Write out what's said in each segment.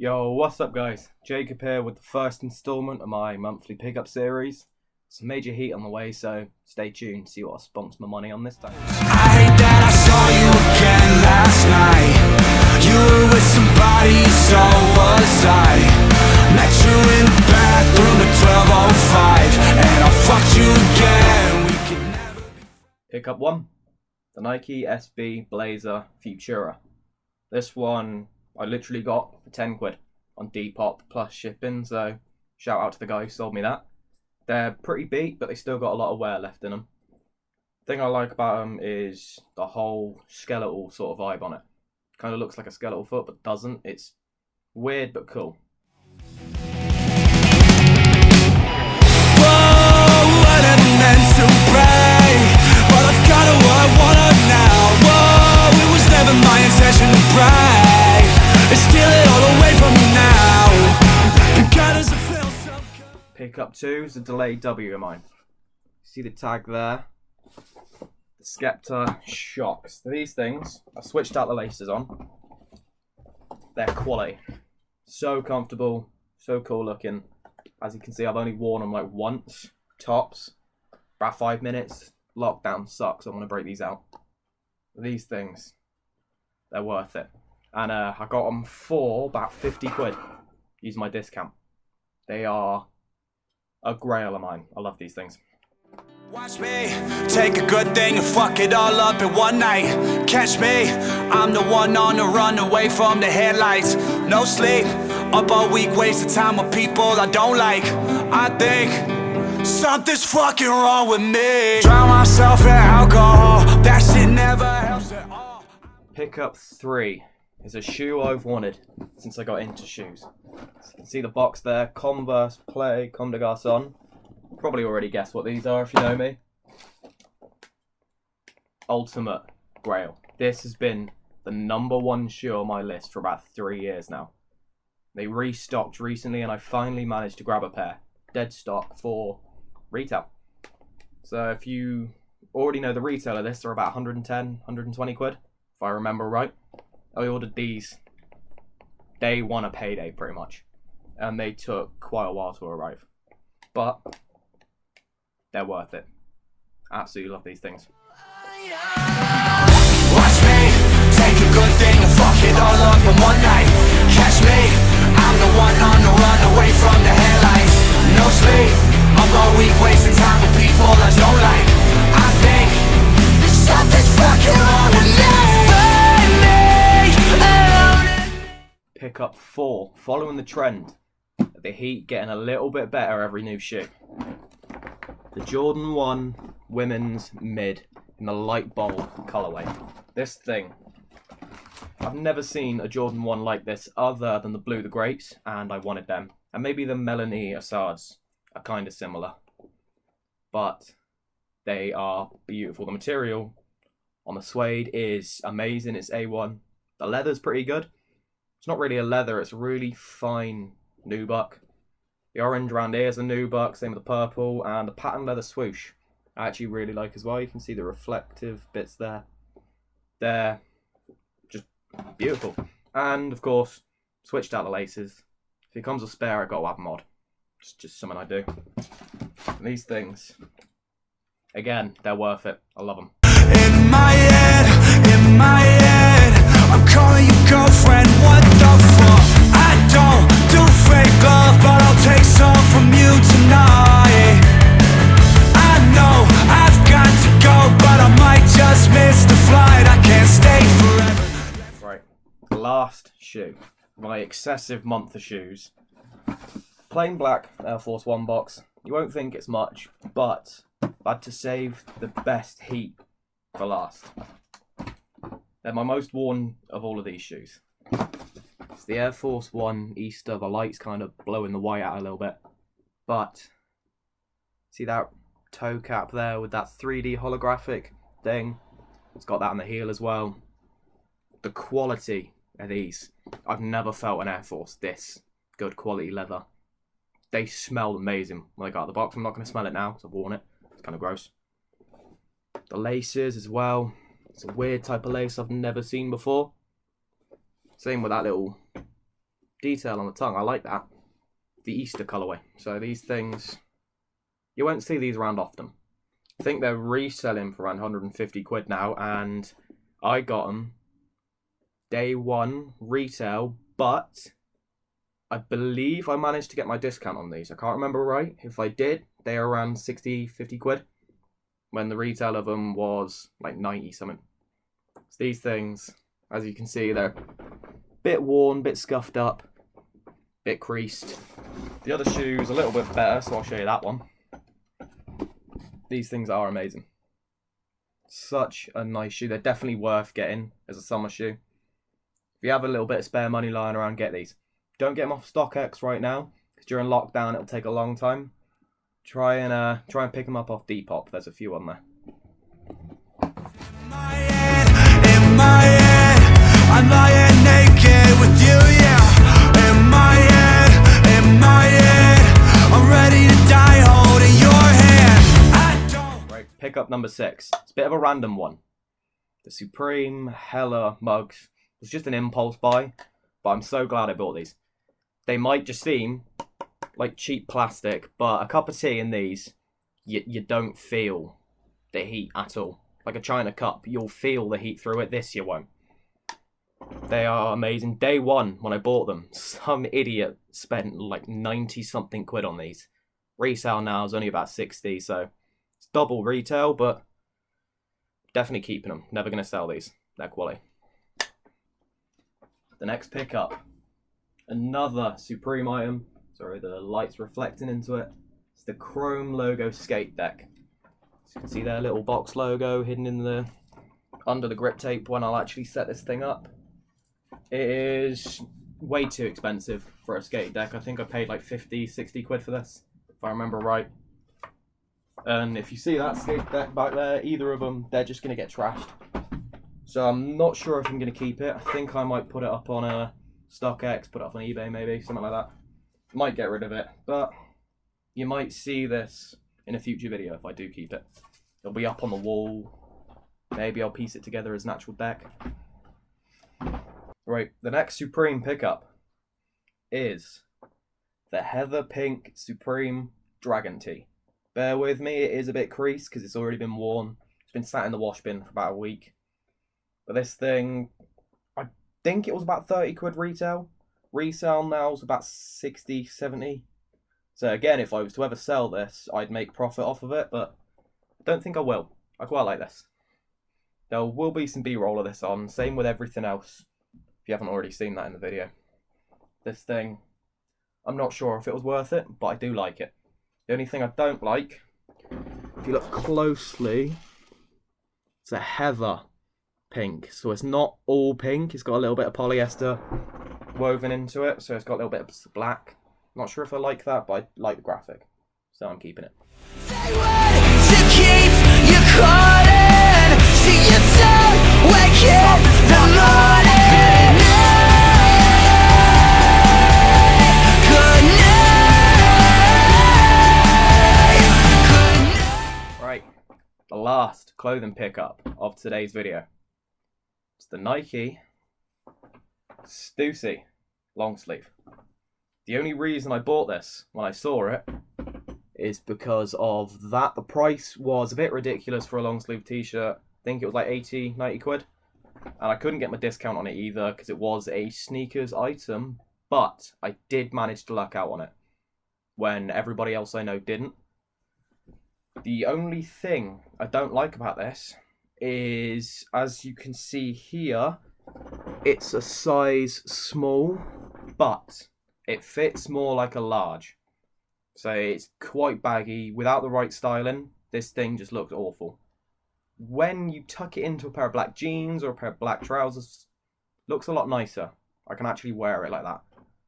Yo, what's up guys? Jacob here with the first installment of my monthly pickup series. Some major heat on the way, so stay tuned to see what I spunks my money on this time. I hate that I saw you again last night. You were with somebody, so was I. Met you in the bathroom at 12:05, and I fucked you again. We could never be. Pickup 1. The Nike SB Blazer Futura. This one I literally got for 10 quid on Depop plus shipping, so shout out to the guy who sold me that. They're pretty beat, but they still got a lot of wear left in them. Thing I like about them is the whole skeletal sort of vibe on it. Kind of looks like a skeletal foot, but doesn't. It's weird but cool. Whoa, what am I meant to break? But I've got what I wanna now. Whoa, it was never my intention to break. And steal it all away from me now. Because it feels so good. Pickup 2 is a delayed W of mine. See the tag there? The Skepta Shocks. These things, I switched out the laces on. They're quality. So comfortable, so cool looking. As you can see, I've only worn them like once, tops. About 5 minutes. Lockdown sucks, I want to break these out. These things, they're worth it. And I got them for about 50 quid. Use my discount. They are a grail of mine. I love these things. Watch me take a good thing and fuck it all up in one night. Catch me, I'm the one on the run away from the headlights. No sleep, up all week, wasting time with people I don't like. I think something's fucking wrong with me. Drown myself in alcohol, that shit never helps at all. Pickup 3 is a shoe I've wanted since I got into shoes. So you can see the box there, Converse Play Comme des Garçons. Probably already guessed what these are if you know me. Ultimate grail. This has been the #1 shoe on my list for about 3 years now. They restocked recently and I finally managed to grab a pair. Dead stock for retail. So if you already know the retail of this, they're about 110, 120 quid, if I remember right. I ordered these day one of payday pretty much. And they took quite a while to arrive. But they're worth it. Absolutely love these things. Watch me take a good thing and fuck it all up in one night. Catch me, I'm the one on the run away from the headlights. No sleep, up all week wasting time with people I don't like. I think there's something fucking wrong with me. Pickup 4, following the trend of the heat getting a little bit better every new shoe. The Jordan 1 Women's Mid in the light bold colorway. This thing, I've never seen a Jordan 1 like this other than the Blue the Grapes, and I wanted them. And maybe the Melanie Assards are kind of similar. But they are beautiful. The material on the suede is amazing, it's A1. The leather's pretty good. It's not really a leather, it's a really fine nubuck. The orange around here is a nubuck, same with the purple, and the pattern leather swoosh I actually really like as well. You can see the reflective bits there. They're just beautiful. And of course, switched out the laces. If it comes with spare, I got to have mod. It's just something I do. And these things, again, they're worth it. I love them. In my head, I'm calling you girlfriend, what the fuck? I don't do fake love, but I'll take some from you tonight. I know I've got to go, but I might just miss the flight. I can't stay forever. Right, last shoe. My excessive month of shoes. Plain black Air Force 1 box. You won't think it's much, but I had to save the best heat for last. They're my most worn of all of these shoes. It's the Air Force 1 Easter. The light's kind of blowing the white out a little bit. But, see that toe cap there with that 3D holographic thing? It's got that on the heel as well. The quality of these. I've never felt an Air Force this good quality leather. They smelled amazing when I got out of the box. I'm not going to smell it now because I've worn it. It's kind of gross. The laces as well. It's a weird type of lace I've never seen before. Same with that little detail on the tongue. I like that. The Easter colourway. So these things, you won't see these around often. I think they're reselling for around 150 quid now, and I got them day one retail, but I believe I managed to get my discount on these. I can't remember right. If I did, they are around 60, 50 quid, when the retail of them was like 90 something. So these things, as you can see, they're a bit worn, bit scuffed up, bit creased. The other shoe's a little bit better, so I'll show you that one. These things are amazing. Such a nice shoe. They're definitely worth getting as a summer shoe. If you have a little bit of spare money lying around, get these. Don't get them off StockX right now, because during lockdown it'll take a long time. Try and pick them up off Depop. There's a few on there. In my head, I'm lying naked with you, yeah. In my head, I'm ready to die holding your hand. Right, pickup number 6. It's a bit of a random one. The Supreme Hella mugs. It's just an impulse buy, but I'm so glad I bought these. They might just seem like cheap plastic, but a cup of tea in these, you don't feel the heat at all. Like a China cup, you'll feel the heat through it. This you won't. They are amazing. Day one, when I bought them, some idiot spent like 90 something quid on these. Resale now is only about 60, so it's double retail, but definitely keeping them. Never going to sell these. They're quality. The next pickup, another Supreme item. Sorry, the light's reflecting into it. It's the chrome logo skate deck. As you can see their little box logo hidden in the under the grip tape when I'll actually set this thing up. It is way too expensive for a skate deck. I think I paid like 50, 60 quid for this, if I remember right. And if you see that skate deck back there, either of them, they're just going to get trashed. So I'm not sure if I'm going to keep it. I think I might put it up on a StockX, put it up on eBay maybe, something like that. Might get rid of it, but you might see this in a future video if I do keep it. It'll be up on the wall. Maybe I'll piece it together as an actual deck. Right, the next Supreme pickup is the Heather Pink Supreme Dragon Tee. Bear with me, it is a bit creased because it's already been worn. It's been sat in the wash bin for about a week. But this thing, I think it was about 30 quid retail. Resale now is about 60, 70. So again, if I was to ever sell this, I'd make profit off of it, but I don't think I will. I quite like this. There will be some B-roll of this on, same with everything else, if you haven't already seen that in the video. This thing, I'm not sure if it was worth it, but I do like it. The only thing I don't like, if you look closely, it's a heather pink. So it's not all pink, it's got a little bit of polyester woven into it, so it's got a little bit of black. Not sure if I like that, but I like the graphic, so I'm keeping it. Right, the last clothing pickup of today's video. It's the Nike Stussy long sleeve. The only reason I bought this when I saw it is because of that. The price was a bit ridiculous for a long sleeve t-shirt. I think it was like 80, 90 quid. And I couldn't get my discount on it either because it was a sneakers item. But I did manage to luck out on it when everybody else I know didn't. The only thing I don't like about this is, as you can see here, it's a size small, but it fits more like a large. So it's quite baggy. Without the right styling, this thing just looks awful. When you tuck it into a pair of black jeans or a pair of black trousers, looks a lot nicer. I can actually wear it like that.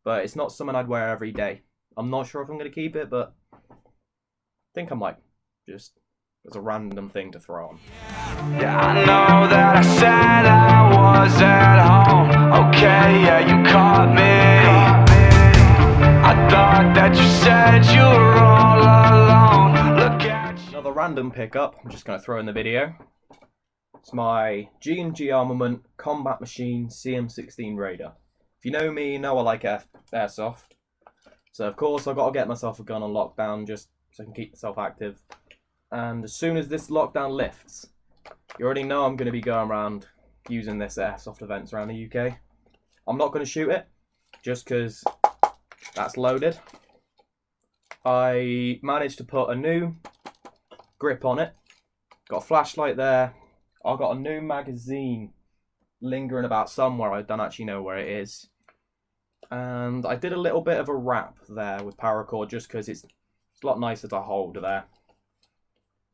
But it's not something I'd wear every day. I'm not sure if I'm going to keep it, but I think I might. Just as a random thing to throw on. Yeah, I know that I said I was at home. Okay, yeah, you caught me. I thought that you said you were all alone. Look at you. Another random pickup I'm just going to throw in the video. It's my G&G Armament Combat Machine CM16 Raider. If you know me, you know I like airsoft. So of course I've got to get myself a gun on lockdown just so I can keep myself active. And as soon as this lockdown lifts, you already know I'm going to be going around using this airsoft events around the UK. I'm not going to shoot it, just because that's loaded. I managed to put a new grip on it. Got a flashlight there. I've got a new magazine lingering about somewhere. I don't actually know where it is. And I did a little bit of a wrap there with paracord just because it's a lot nicer to hold there.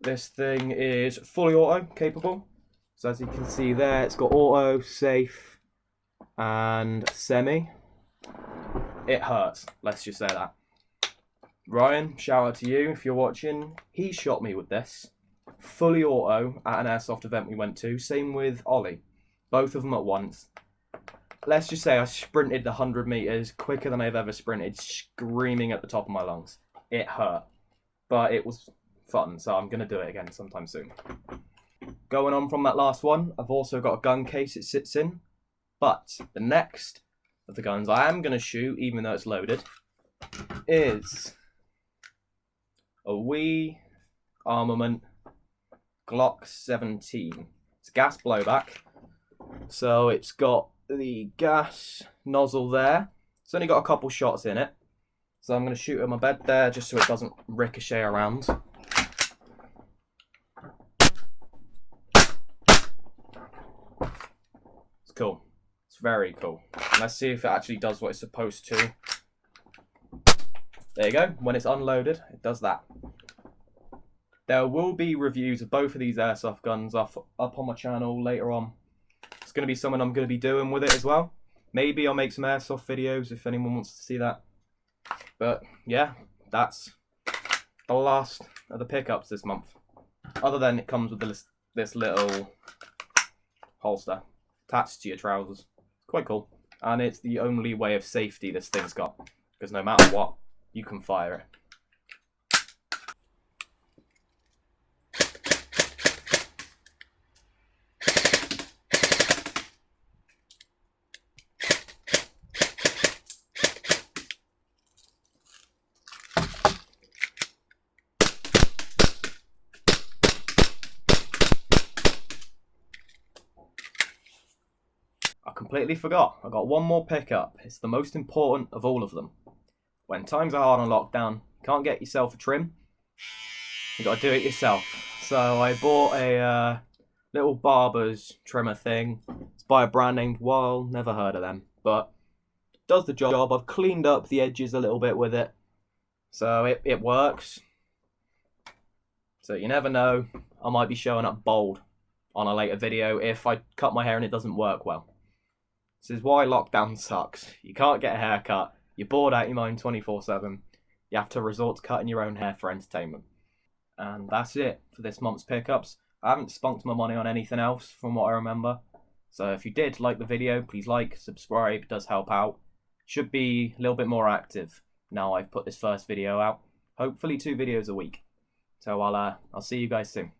This thing is fully auto capable. So as you can see there, it's got auto, safe, and semi. It hurts, let's just say that. Ryan, shout out to you if you're watching. He shot me with this. Fully auto at an airsoft event we went to. Same with Ollie. Both of them at once. Let's just say I sprinted the 100 meters quicker than I've ever sprinted, screaming at the top of my lungs. It hurt, but it was fun, so I'm going to do it again sometime soon. Going on from that last one, I've also got a gun case it sits in, but the next of the guns I am going to shoot, even though it's loaded, is a wee armament Glock 17. It's gas blowback, so it's got the gas nozzle there. It's only got a couple shots in it, so I'm going to shoot at my bed there just so it doesn't ricochet around. It's cool. It's very cool. Let's see if it actually does what it's supposed to. There you go. When it's unloaded, it does that. There will be reviews of both of these airsoft guns up on my channel later on. It's going to be something I'm going to be doing with it as well. Maybe I'll make some airsoft videos if anyone wants to see that. But yeah, that's the last of the pickups this month. Other than it comes with this little holster attached to your trousers. Quite cool. And it's the only way of safety this thing's got. Because no matter what, you can fire it. I completely forgot. I got one more pickup. It's the most important of all of them. When times are hard on lockdown, you can't get yourself a trim. You got to do it yourself. So I bought a little barber's trimmer thing. It's by a brand named Wild. Never heard of them, but it does the job. I've cleaned up the edges a little bit with it, so it works. So you never know. I might be showing up bald on a later video if I cut my hair and it doesn't work well. This is why lockdown sucks. You can't get a haircut. You're bored out of your mind 24/7. You have to resort to cutting your own hair for entertainment. And that's it for this month's pickups. I haven't spunked my money on anything else from what I remember. So if you did like the video, please like, subscribe. It does help out. Should be a little bit more active now I've put this first video out. Hopefully 2 videos a week. So I'll see you guys soon.